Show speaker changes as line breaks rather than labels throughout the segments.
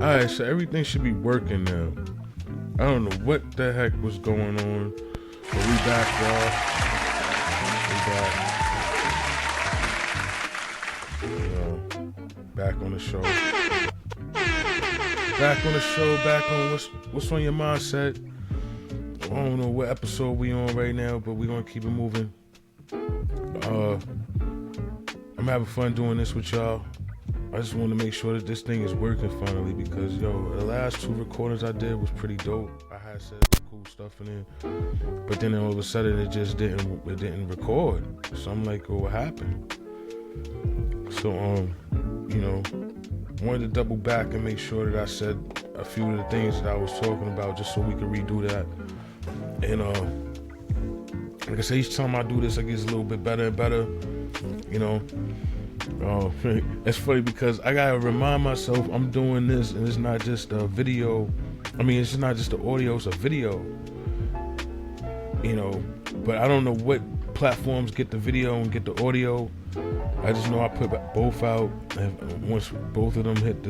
Alright, so everything should be working now. I don't know what the heck was going on, but we back, y'all. We back. Back on the show. Back on what's on your mindset. I don't know what episode we on right now, but we're gonna keep it moving. I'm having fun doing this with y'all. I just want to make sure that this thing is working finally because, the last 2 recordings I did was pretty dope. I had said cool stuff in there, but then all of a sudden it just didn't record. So I'm like, well, what happened? So, wanted to double back and make sure that I said a few of the things that I was talking about just so we could redo that. And, like I said, each time I do this, it gets a little bit better and better, It's funny because I gotta remind myself I'm doing this and it's not just a video. It's not just the audio, it's a video. But I don't know what platforms get the video and get the audio. I just know I put both out, and once both of them hit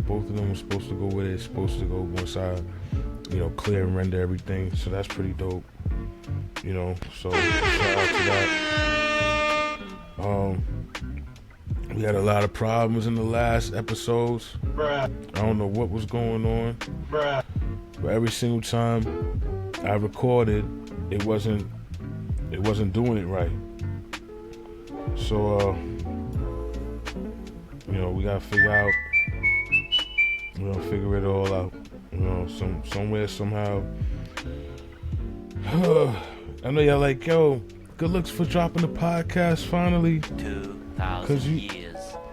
both of them were supposed to go where they're supposed to go once I, clear and render everything. So that's pretty dope. So shout out to that. We had a lot of problems in the last episodes. I don't know what was going on. But every single time I recorded, it wasn't doing it right. So we gotta figure it all out. Somewhere, somehow. I know y'all like, yo, good looks for dropping the podcast finally.
2,000 years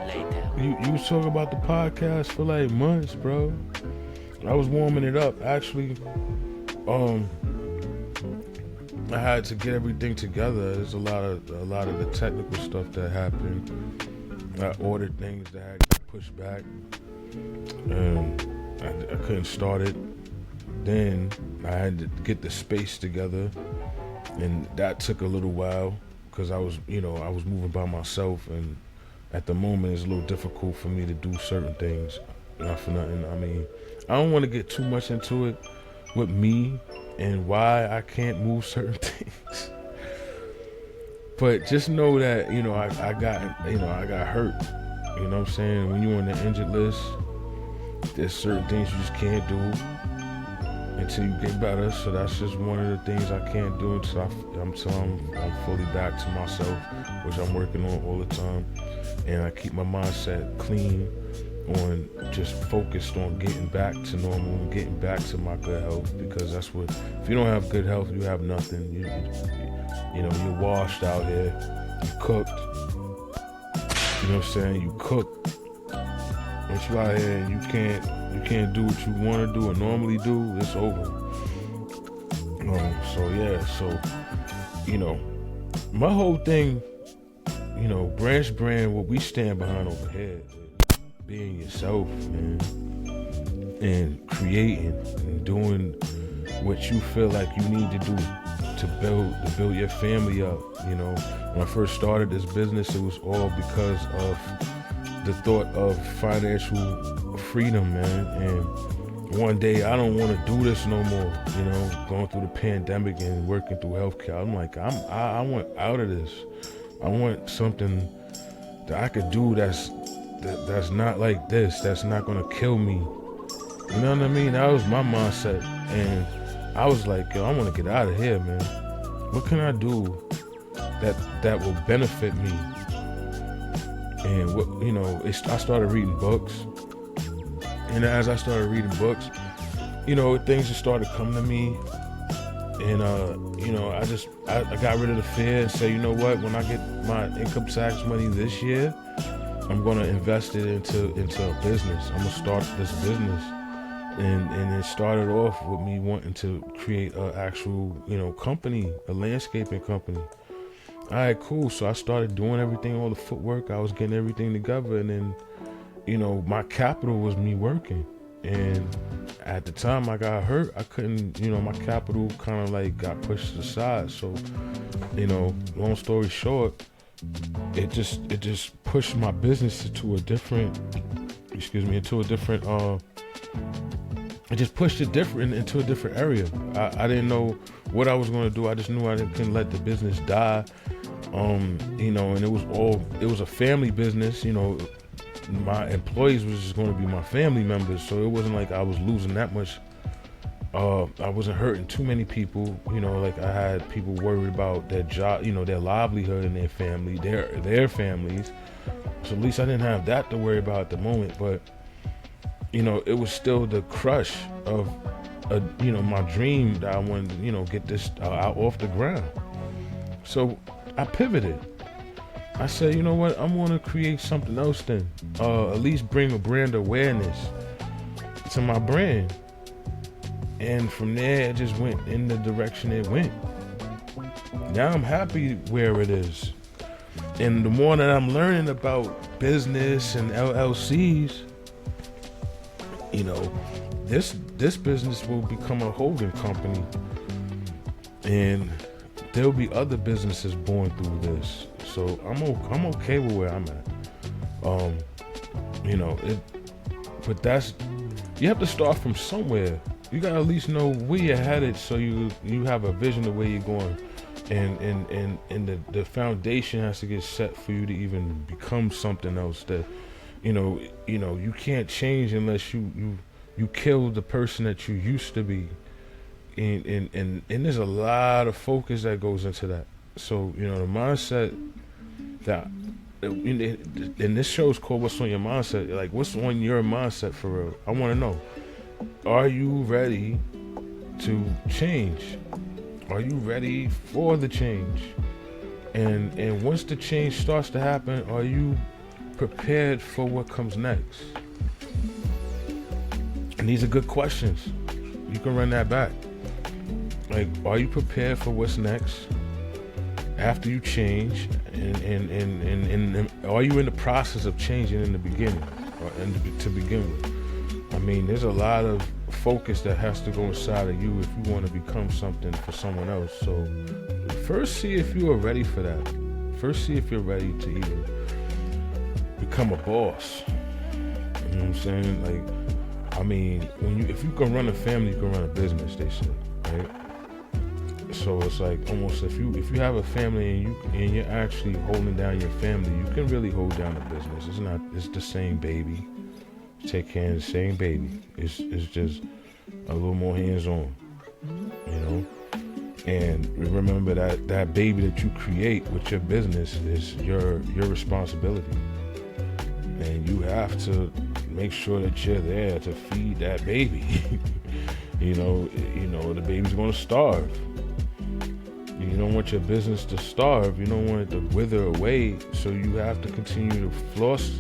later.
You was talking about the podcast for like months, bro. I was warming it up. Actually, I had to get everything together. There's a lot of the technical stuff that happened. I ordered things that had got pushed back, and I couldn't start it. Then I had to get the space together, and that took a little while because I was moving by myself, and at the moment it's a little difficult for me to do certain things. Not for nothing. I don't want to get too much into it with me and why I can't move certain things. But just know that, I got hurt. You know what I'm saying? When you're on the injured list, there's certain things you just can't do until you get better. So that's just one of the things I can't do until I'm fully back to myself, which I'm working on all the time. And I keep my mindset clean on just focused on getting back to normal and getting back to my good health, because that's what, if you don't have good health, you have nothing. You're washed out here. You cooked. You know what I'm saying? You cooked. Once you out here and you can't do what you want to do or normally do, it's over. My whole thing, Branch Brand, what we stand behind over here, being yourself, man, and creating and doing what you feel like you need to do to build your family up. When I first started this business, it was all because of the thought of financial freedom, man. And one day I don't want to do this no more. Going through the pandemic and working through healthcare, I'm like, I want out of this. I want something that I could do that's not like this, that's not gonna kill me. You know what I mean? That was my mindset, and I was like, yo, I want to get out of here, man. What can I do that will benefit me? And I started reading books, and as I started reading books, things just started coming to me, and I got rid of the fear and say, you know what? When I get my income tax money this year, I'm gonna invest it into a business. I'm gonna start this business, and it started off with me wanting to create an actual, company, a landscaping company. All right, cool. So I started doing everything, all the footwork. I was getting everything together, and then, my capital was me working. And at the time I got hurt, I couldn't, my capital kind of like got pushed aside. So, long story short, it just pushed my business into a different I just pushed it different into a different area. I didn't know what I was going to do. I just knew I couldn't let the business die. You know, and it was a family business. You know, my employees was just going to be my family members, so it wasn't like I was losing that much. I wasn't hurting too many people. You know, like I had people worried about their job, you know, their livelihood and their family, their families. So at least I didn't have that to worry about at the moment. But you know, it was still the crush of, you know, my dream that I wanted to, you know, get this out off the ground. So I pivoted. I said, you know what, I'm going to create something else then. At least bring a brand awareness to my brand. And from there, it just went in the direction it went. Now I'm happy where it is. And the more that I'm learning about business and LLCs, you know, this business will become a holding company, and there'll be other businesses born through this. So I'm okay with where I'm at. You know, but you have to start from somewhere. You gotta at least know where you're headed, so you have a vision of where you're going, and the foundation has to get set for you to even become something else that. You know, you can't change unless you kill the person that you used to be, and there's a lot of focus that goes into that. So you know, the mindset that, and this show is called "What's on Your Mindset." Like, what's on your mindset for real? I want to know: are you ready to change? Are you ready for the change? And once the change starts to happen, are you prepared for what comes next? And these are good questions. You can run that back. Like, are you prepared for what's next after you change? And are you in the process of changing in the beginning, to begin with? I mean, there's a lot of focus that has to go inside of you if you want to become something for someone else. So first, see if you are ready for that. First, see if you're ready to even become a boss. You know what I'm saying? Like, I mean, if you can run a family, you can run a business, they say, right? So it's like almost if you have a family and you're actually holding down your family, you can really hold down the business. It's the same baby. Take care of the same baby. It's just a little more hands-on, you know? And remember that baby that you create with your business is your responsibility. And you have to make sure that you're there to feed that baby. you know, the baby's gonna starve. You don't want your business to starve. You don't want it to wither away. So you have to continue to floss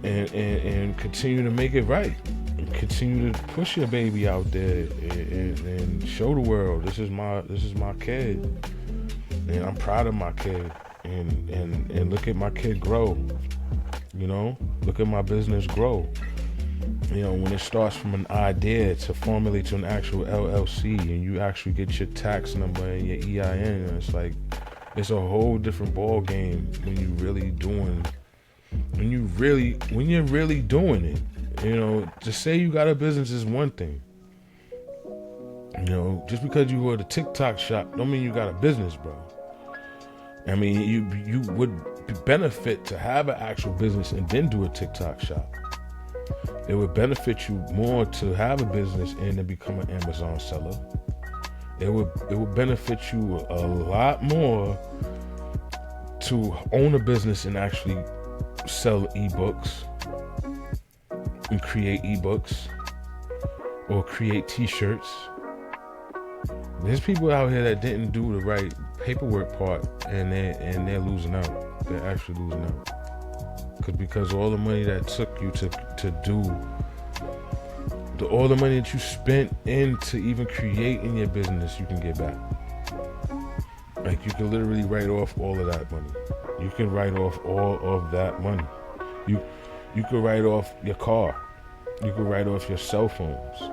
and continue to make it right. And continue to push your baby out there and show the world this is my kid, and I'm proud of my kid. And look at my kid grow. You know, look at my business grow. You know, when it starts from an idea to formulate to an actual LLC, and you actually get your tax number and your EIN, and it's like, it's a whole different ball game when you're really doing it. You know, to say you got a business is one thing. You know, just because you were at a TikTok shop don't mean you got a business, bro. I mean, you would benefit to have an actual business and then do a TikTok shop. It would benefit you more to have a business and then become an Amazon seller. It would benefit you a lot more to own a business and actually sell ebooks and create ebooks or create t-shirts. There's people out here that didn't do the right paperwork part, and they're losing out. They're actually losing out. Because all the money that took you to do, all the money that you spent into even creating your business, you can get back. Like, you can literally write off all of that money. You can write off all of that money. You can write off your car. You can write off your cell phones.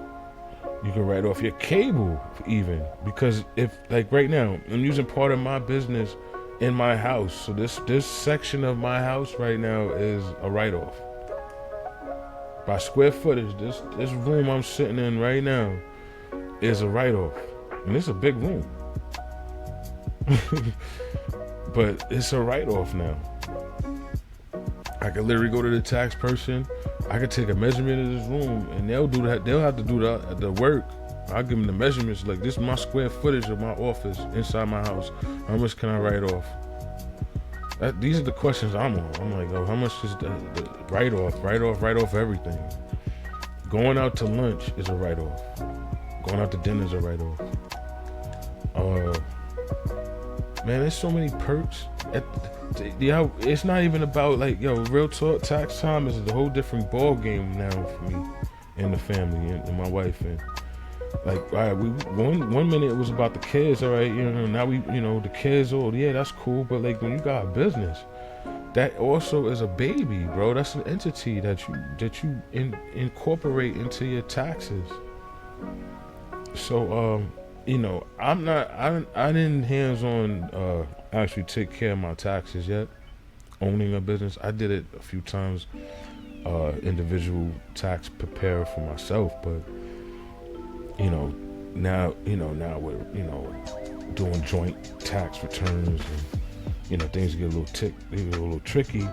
You can write off your cable even. Because if, like right now, I'm using part of my business in my house. So this section of my house right now is a write-off. By square footage, this room I'm sitting in right now is a write-off. And it's a big room. But it's a write-off now. I could literally go to the tax person. I could take a measurement of this room, and they'll do that. They'll have to do the work. I'll give them the measurements. Like, this is my square footage of my office inside my house. How much can I write off? These are the questions I'm on. I'm like, oh, how much is the write-off? Write off everything. Going out to lunch is a write-off. Going out to dinner is a write-off. Man, there's so many perks. It's not even about, like, real talk. Tax time is a whole different ball game now for me and the family and my wife. And like, all right, one minute it was about the kids. All right, now the kids. Oh yeah, that's cool. But like, when you got a business, that also is a baby, bro. That's an entity that you incorporate into your taxes. So I didn't hands-on actually take care of my taxes yet. Owning a business, I did it a few times. Individual tax preparer for myself, but now we're doing joint tax returns, and things get a little tricky.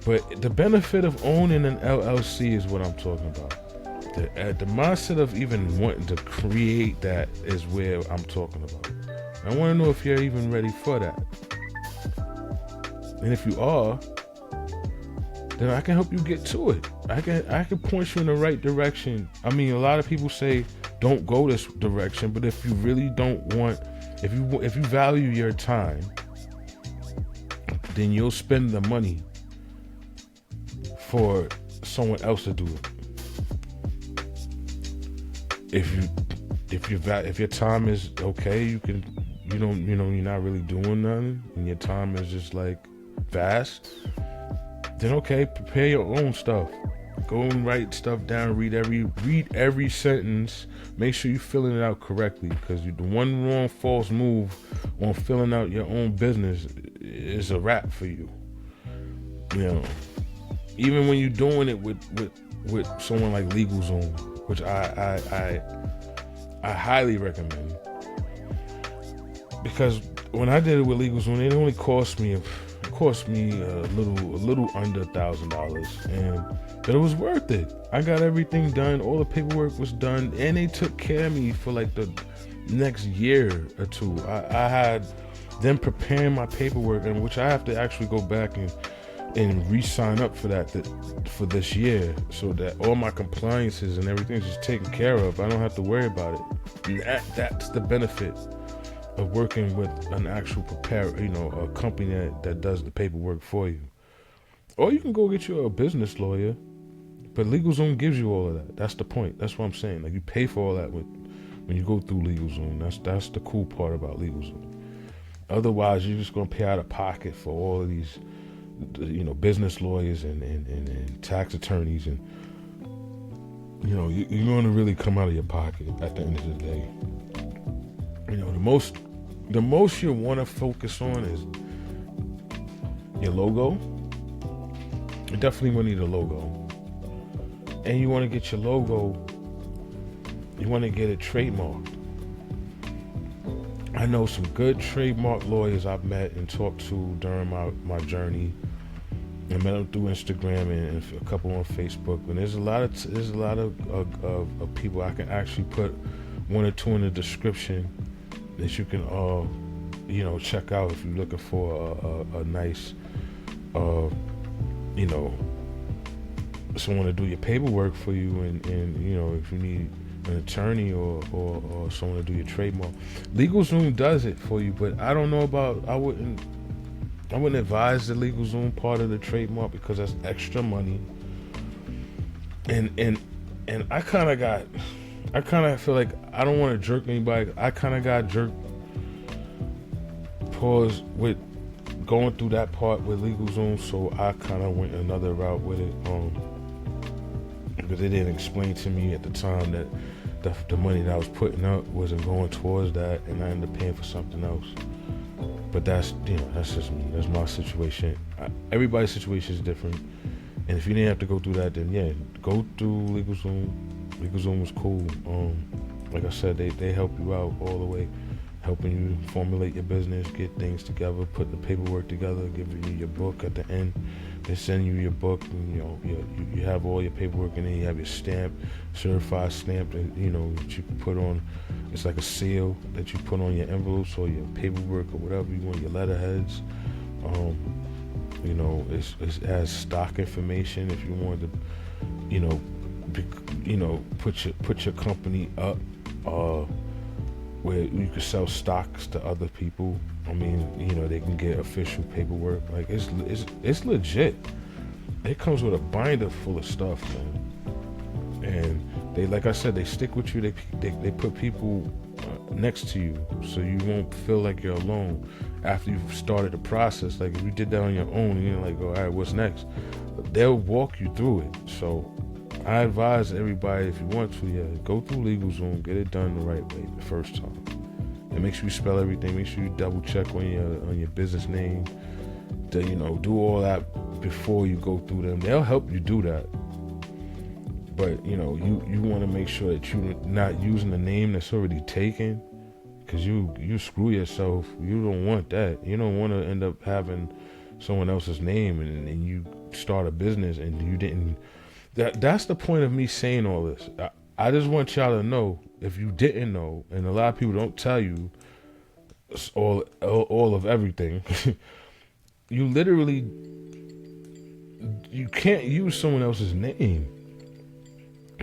But the benefit of owning an LLC is what I'm talking about. The mindset of even wanting to create that is where I'm talking about. I want to know if you're even ready for that. And if you are, then I can help you get to it. I can point you in the right direction. I mean, a lot of people say don't go this direction, but if you really don't want, if you value your time, then you'll spend the money for someone else to do it. If your time is okay, you're not really doing nothing, and your time is just like fast, then okay, prepare your own stuff. Go and write stuff down, read every sentence, make sure you're filling it out correctly, because the one wrong false move on filling out your own business is a wrap for you. Even when you're doing it with someone like LegalZoom, which I highly recommend, because when I did it with LegalZoom, it only cost me a little under $1,000, but it was worth it. I got everything done, all the paperwork was done, and they took care of me for like the next year or two. I had them preparing my paperwork, and which I have to actually go back and re-sign up for that for this year, so that all my compliances and everything's just taken care of. I don't have to worry about it. And that's the benefit of working with an actual preparer, a company that does the paperwork for you. Or you can go get you a business lawyer, but LegalZoom gives you all of that. That's the point. That's what I'm saying. Like, you pay for all that when you go through LegalZoom. That's the cool part about LegalZoom. Otherwise, you're just gonna pay out of pocket for all of these, business lawyers and tax attorneys, and you're going to really come out of your pocket at the end of the day. The most you want to focus on is your logo. You definitely want to need a logo, and you want to get your logo. You want to get it trademarked. I know some good trademark lawyers I've met and talked to during my journey. I met them through Instagram and a couple on Facebook. And there's a lot of people. I can actually put one or two in the description that you can check out if you're looking for a nice someone to do your paperwork for you, and if you need an attorney or someone to do your trademark. LegalZoom does it for you, but I don't know about, I wouldn't advise the LegalZoom part of the trademark, because that's extra money. And I kind of feel like I don't want to jerk anybody. I kind of got jerked pause with going through that part with LegalZoom, so I kind of went another route with it, because they didn't explain to me at the time that the money that I was putting up wasn't going towards that, and I ended up paying for something else. But that's just me. That's my situation. Everybody's situation is different, And if you didn't have to go through that, then yeah, go through LegalZoom. LegalZoom was cool. Like I said, they help you out all the way, helping you formulate your business, get things together, put the paperwork together, giving you your book at the end. They send you your book, and you have all your paperwork, and then you have your stamp, certified stamp, and that you can put on. It's like a seal that you put on your envelopes or your paperwork or whatever you want, your letterheads. It has stock information if you want to, put your company up, where you can sell stocks to other people. I mean, they can get official paperwork. Like it's legit. It comes with a binder full of stuff, man. And they, like I said, they stick with you. They put people next to you, so you won't feel like you're alone after you've started the process. Like if you did that on your own, and you're like, all right, what's next? They'll walk you through it. So I advise everybody, if you want to, go through LegalZoom, get it done the right way the first time. And make sure you spell everything. Make sure you double check on your business name. Do all that before you go through them. They'll help you do that. But you want to make sure that you're not using the name that's already taken, because you screw yourself. You don't want that. You don't want to end up having someone else's name and you start a business and you didn't. That's the point of me saying all this. I just want y'all to know, if you didn't know, and a lot of people don't tell you all of everything, you can't use someone else's name.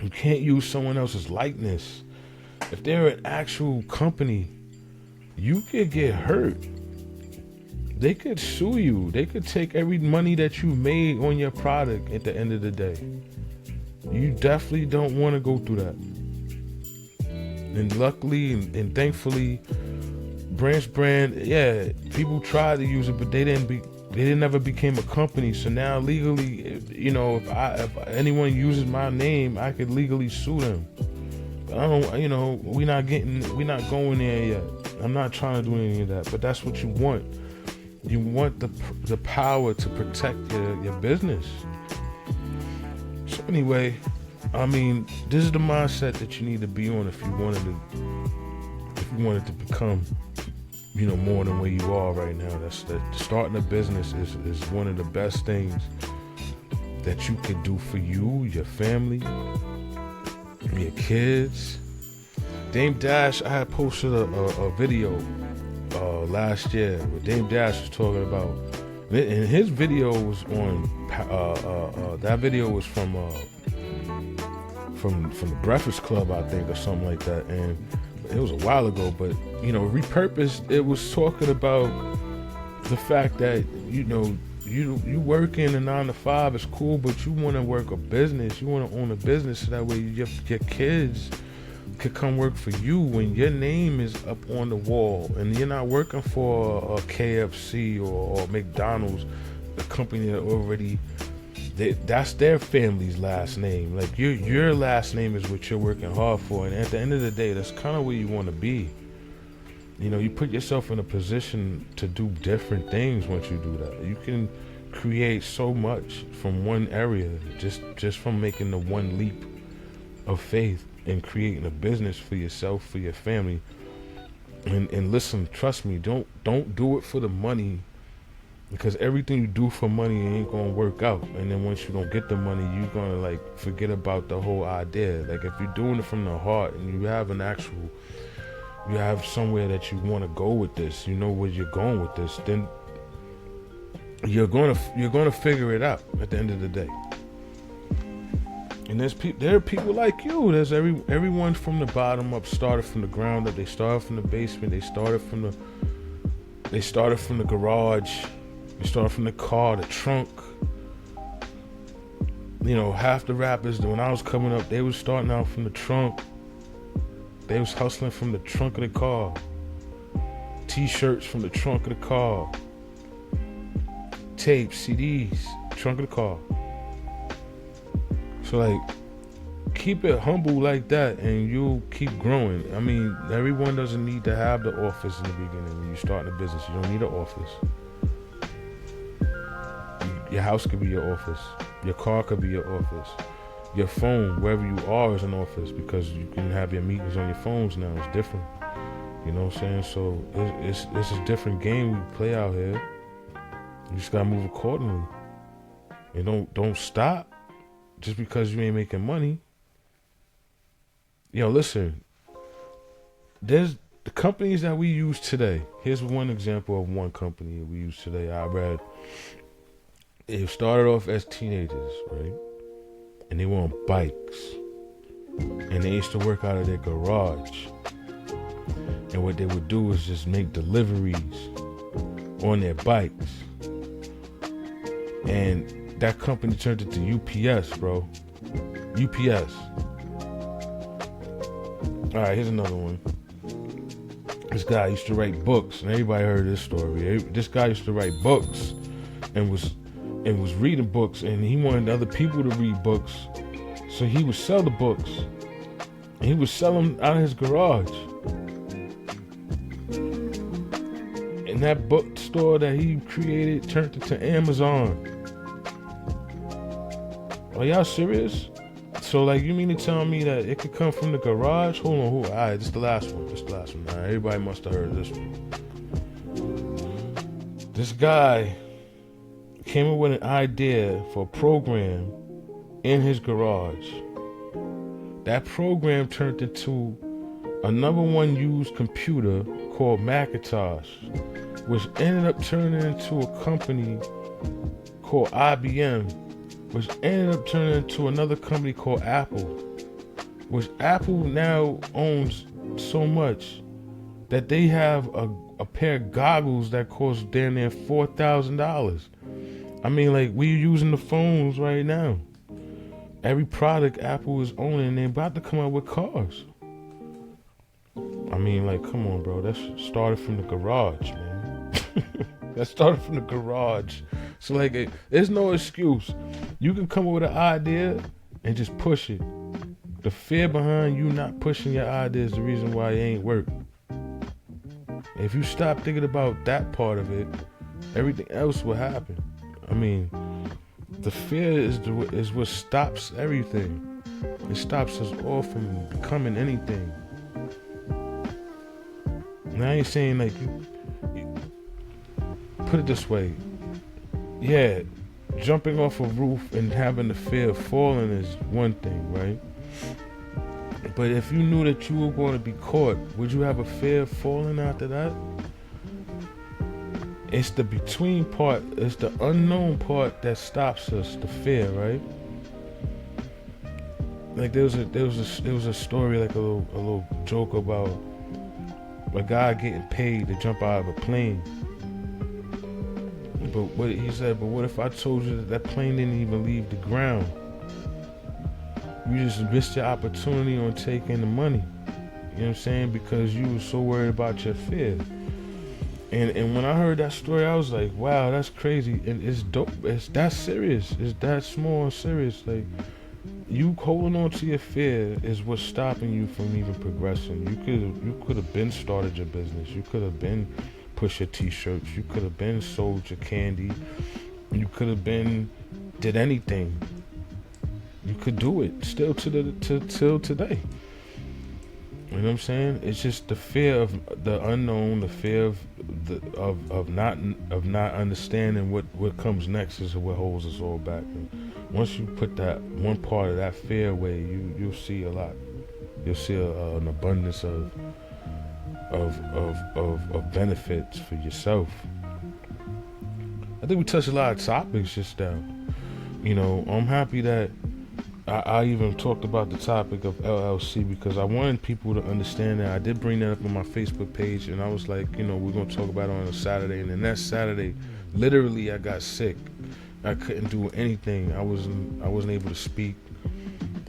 You can't use someone else's likeness. If they're an actual company, you could get hurt. They could sue you. They could take every money that you made on your product at the end of the day. You definitely don't want to go through that. And luckily and thankfully, Branch Brand, people tried to use it, but they never became a company. So now legally, if anyone uses my name, I could legally sue them. But I don't, we're not going there yet. I'm not trying to do any of that, but that's what you want. You want the power to protect your business. So anyway, I mean, this is the mindset that you need to be on if you wanted to become, more than where you are right now. That's starting a business is one of the best things that you can do for you, your family, your kids. Dame Dash, I had posted a video last year where Dame Dash was talking about, and his video was on that video was from the Breakfast Club, I think, or something like that, and it was a while ago. But Repurposed, it was talking about the fact that you working a 9 to 5 is cool, but you want to work a business. You want to own a business, so that way your kids could come work for you when your name is up on the wall, and you're not working for a KFC or McDonald's, a company that already, that's their family's last name. Like your last name is what you're working hard for, and at the end of the day, that's kind of where you want to be. You put yourself in a position to do different things once you do that. You can create so much from one area, just from making the one leap of faith and creating a business for yourself, for your family. And listen, trust me, don't do it for the money, because everything you do for money ain't gonna work out. And then once you don't get the money, you're gonna forget about the whole idea. Like if you're doing it from the heart and you have you have somewhere that you want to go with this, where you're going with this, then you're gonna figure it out at the end of the day. And there are people like you. There's everyone from the bottom up started from the ground up. They started from the basement. They started from the garage. They started from the car, the trunk. Half the rappers, when I was coming up, they was starting out from the trunk. They was hustling from the trunk of the car. T-shirts from the trunk of the car. Tapes, CDs, trunk of the car. So keep it humble like that, and you'll keep growing. I mean, everyone doesn't need to have the office in the beginning. When you start a business, you don't need an office. Your house could be your office. Your car could be your office. Your phone, wherever you are, is an office because you can have your meetings on your phones now. It's different. You know what I'm saying? So it's a different game we play out here. You just gotta move accordingly. And don't stop just because you ain't making money. Yo, listen. There's the companies that we use today. Here's one example of one company we use today. I read. It started off as teenagers, right? And they were on bikes. And they used to work out of their garage. And what they would do is just make deliveries on their bikes. And that company turned into UPS, bro. UPS. Alright, here's another one. This guy used to write books, and everybody heard this story. This guy used to write books and was reading books, and he wanted other people to read books. So he would sell the books. And he would sell them out of his garage. And that bookstore that he created turned into Amazon. Are y'all serious? So, like, you mean to tell me that it could come from the garage? Hold on. All right, this is the last one. All right, everybody must have heard this one. This guy came up with an idea for a program in his garage. That program turned into a #1 used computer called Macintosh, which ended up turning into a company called IBM, which ended up turning into another company called Apple, which Apple now owns so much that they have a pair of goggles that cost damn near $4,000. I mean, like, we're using the phones right now. Every product Apple is owning, they're about to come out with cars. I mean, like, come on, bro. That started from the garage, man. That started from the garage. So, like, there's no excuse. You can come up with an idea and just push it. The fear behind you not pushing your idea is the reason why it ain't work. If you stop thinking about that part of it, everything else will happen. I mean, the fear is what stops everything. It stops us all from becoming anything. And I ain't saying, like, put it this way. Yeah, jumping off a roof and having the fear of falling is one thing, right? But if you knew that you were going to be caught, would you have a fear of falling after that? It's the between part, it's the unknown part that stops us, the fear, right? Like there was a story, like a little joke about a guy getting paid to jump out of a plane. But what he said, but what if I told you that plane didn't even leave the ground? You just missed your opportunity on taking the money. You know what I'm saying? Because you were so worried about your fear. And when I heard that story, I was like, wow, that's crazy. And it's dope. It's that serious. It's that small and serious. Like, you holding on to your fear is what's stopping you from even progressing. You could have been started your business. You could have been pushed your t-shirts. You could have been sold your candy. You could have been did anything. You could do it still till today. You know what I'm saying? It's just the fear of the unknown, the fear of not understanding what comes next is what holds us all back. And once you put that one part of that fear away, you'll see a lot. You'll see an abundance of benefits for yourself. I think we touched a lot of topics just now. You know, I'm happy that I even talked about the topic of LLC because I wanted people to understand that. I did bring that up on my Facebook page, and I was like, you know, we're going to talk about it on a Saturday. And the next Saturday, literally, I got sick. I couldn't do anything. I wasn't able to speak.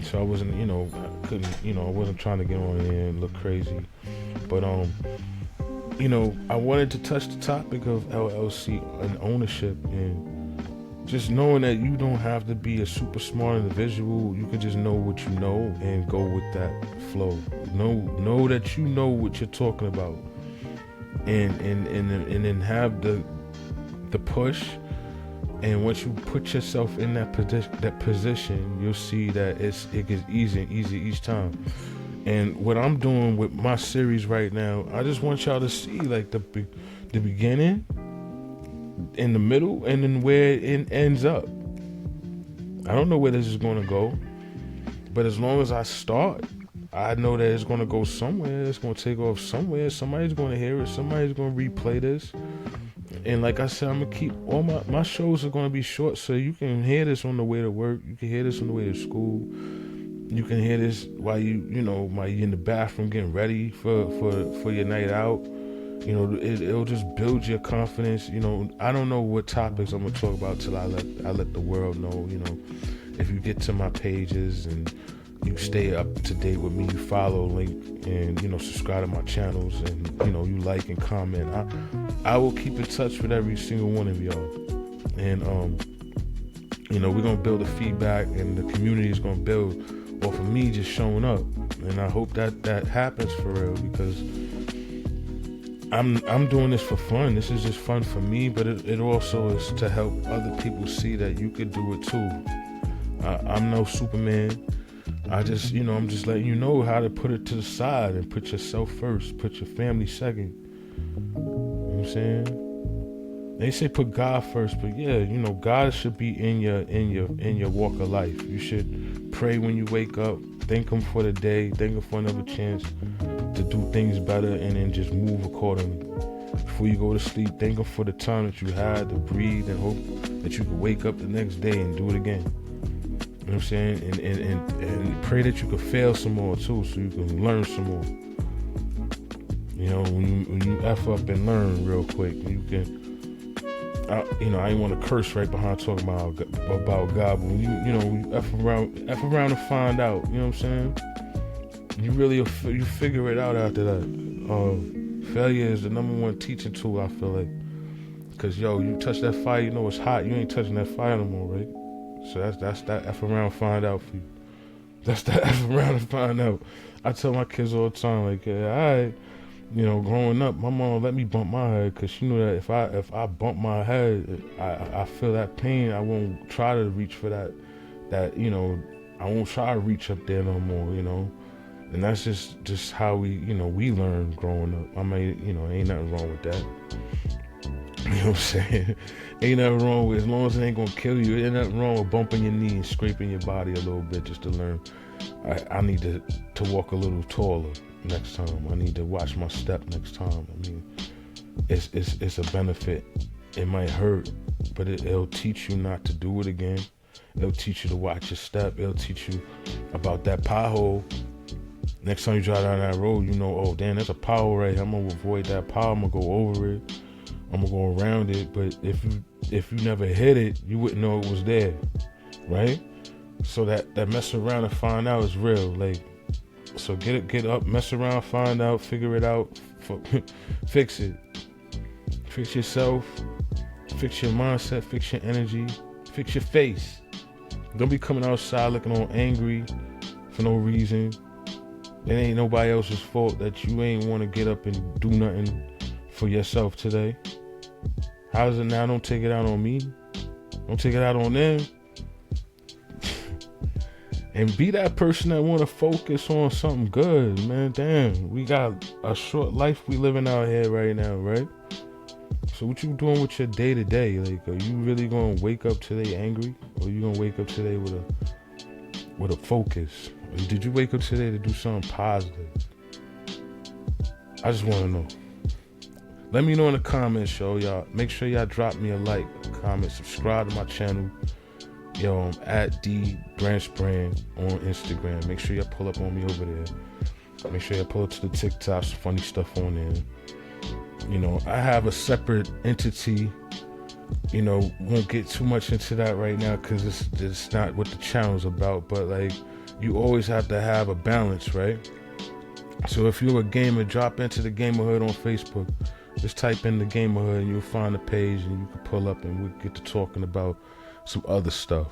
So I wasn't, you know, I wasn't trying to get on there and look crazy. But, you know, I wanted to touch the topic of LLC and ownership and just knowing that you don't have to be a super smart individual. You can just know what you know and go with that flow. Know that you know what you're talking about, and then have the push And once you put yourself in that position, you'll see that it gets easier and easier each time. And what I'm doing with my series right now, I just want y'all to see like the beginning, in the middle, and then where it ends up. I don't know where this is going to go, but as long as I start, I know that it's going to go somewhere. It's going to take off somewhere. Somebody's going to hear it. Somebody's going to replay this. And like I said, I'm going to keep all my shows are going to be short, so you can hear this on the way to work. You can hear this on the way to school. You can hear this while while you're in the bathroom getting ready for your night out. It'll just build your confidence. I don't know what topics I'm gonna talk about till I let the world know. If you get to my pages and you stay up to date with me, you follow, link, and subscribe to my channels, and you like and comment. I will keep in touch with every single one of y'all, and we're gonna build a feedback, and the community is gonna build off of me just showing up, and I hope that happens for real, because I'm doing this for fun. This is just fun for me, but it also is to help other people see that you could do it too. I'm no Superman. I'm just letting you know how to put it to the side and put yourself first, put your family second. You know what I'm saying? They say put God first, but yeah, God should be in your walk of life. You should pray when you wake up, thank Him for the day, thank Him for another chance to do things better, and then just move accordingly. Before you go to sleep, thank Him for the time that you had to breathe, and hope that you can wake up the next day and do it again. You know what I'm saying? And pray that you can fail some more too, so you can learn some more. When you F up and learn real quick, you can. I ain't want to curse right behind talking about God, but when you F around and find out. You know what I'm saying? You figure it out after that. Failure is the number one teaching tool, I feel like. Because, you touch that fire, it's hot. You ain't touching that fire no more, right? So that's that F around find out for you. That's that F around and find out. I tell my kids all the time, like, growing up, my mom let me bump my head, because she knew that if I bump my head, I feel that pain. I won't try to reach for that, I won't try to reach up there no more, And that's just how we learn growing up. I mean, ain't nothing wrong with that. You know what I'm saying? Ain't nothing wrong with, as long as it ain't gonna kill you, ain't nothing wrong with bumping your knee and scraping your body a little bit just to learn. I need to walk a little taller next time. I need to watch my step next time. I mean, it's a benefit. It might hurt, but it'll teach you not to do it again. It'll teach you to watch your step. It'll teach you about that pothole. Next time you drive down that road, oh damn, there's a pothole right here. I'm gonna avoid that pothole. I'm gonna go over it. I'm gonna go around it. But if you never hit it, you wouldn't know it was there, right? So that mess around and find out is real. Like, so get up, mess around, find out, figure it out, fix it, fix yourself, fix your mindset, fix your energy, fix your face. Don't be coming outside looking all angry for no reason. It ain't nobody else's fault that you ain't want to get up and do nothing for yourself today. How's it now? Don't take it out on me. Don't take it out on them. And be that person that want to focus on something good, man. Damn, we got a short life we living out here right now, right? So what you doing with your day to day? Like, are you really gonna wake up today angry, or you gonna wake up today with a focus? Or did you wake up today to do something positive? I just want to know. Let me know in the comments, y'all. Make sure y'all drop me a like, a comment, subscribe to my channel. I'm at D Branch Brand on Instagram. Make sure y'all pull up on me over there. Make sure y'all pull up to the TikToks, funny stuff on there. I have a separate entity. Won't get too much into that right now because it's not what the channel's about. But like, you always have to have a balance, right? So if you're a gamer, drop into the Gamerhood on Facebook. Just type in the Gamerhood and you'll find the page, and you can pull up and we'll get to talking about some other stuff.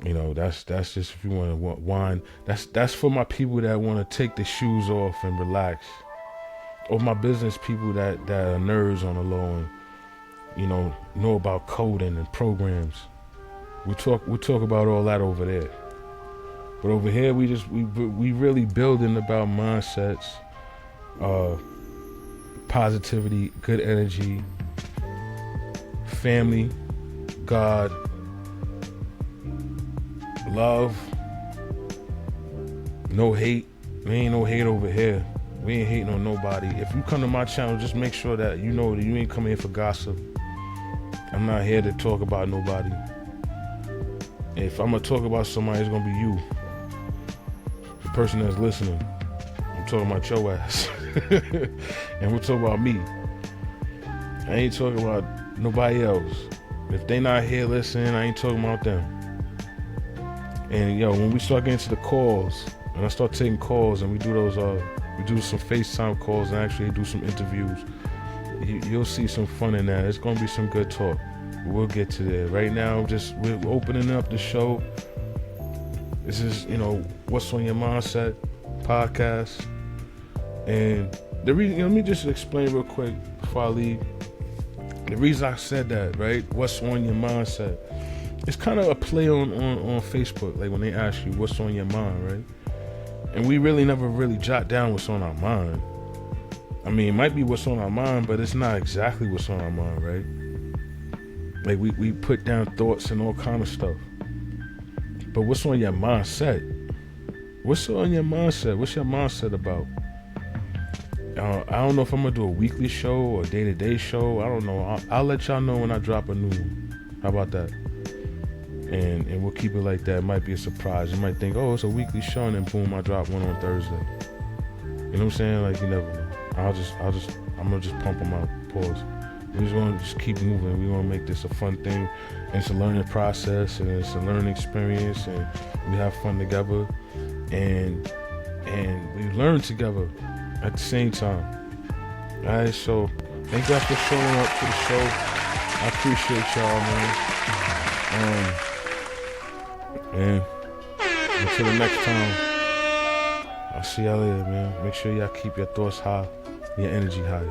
That's just if you want to whine. That's for my people that want to take the shoes off and relax. Or my business people that are nerds on the low, and know about coding and programs. We talk about all that over there. But over here, we really building about mindsets, positivity, good energy, family, God, love, no hate. There ain't no hate over here. We ain't hating on nobody. If you come to my channel, just make sure that you know that you ain't coming here for gossip. I'm not here to talk about nobody. If I'm gonna talk about somebody, it's gonna be you, the person that's listening. I'm talking about your ass. And we're talking about me. I ain't talking about nobody else. If they not here listening, I ain't talking about them. And when we start getting to the calls, and I start taking calls, and we do those we do some FaceTime calls and actually do some interviews, you'll see some fun in that. It's gonna be some good talk. We'll get to there. Right now, we're opening up the show. This is, What's on Your Mindset podcast. And the reason, let me just explain real quick before I leave. The reason I said that, right? What's on your mindset? It's kind of a play on Facebook, like when they ask you what's on your mind, right? And we really never really jot down what's on our mind. I mean, it might be what's on our mind, but it's not exactly what's on our mind, right? Like we put down thoughts and all kind of stuff. But what's on your mindset? What's on your mindset? What's your mindset about? I don't know if I'm gonna do a weekly show or a day-to-day show. I don't know. I'll let y'all know when I drop a new one. How about that? And we'll keep it like that. It might be a surprise. You might think, oh, it's a weekly show, and then boom, I drop one on Thursday. You know what I'm saying? Like, you never know. I'm gonna just pump them out. Pause. We just want to just keep moving. We want to make this a fun thing. And it's a learning process, and it's a learning experience, and we have fun together, and we learn together at the same time. All right, so thank y'all for showing up to the show. I appreciate y'all, man. And until the next time, I'll see y'all later, man. Make sure y'all keep your thoughts high, your energy higher.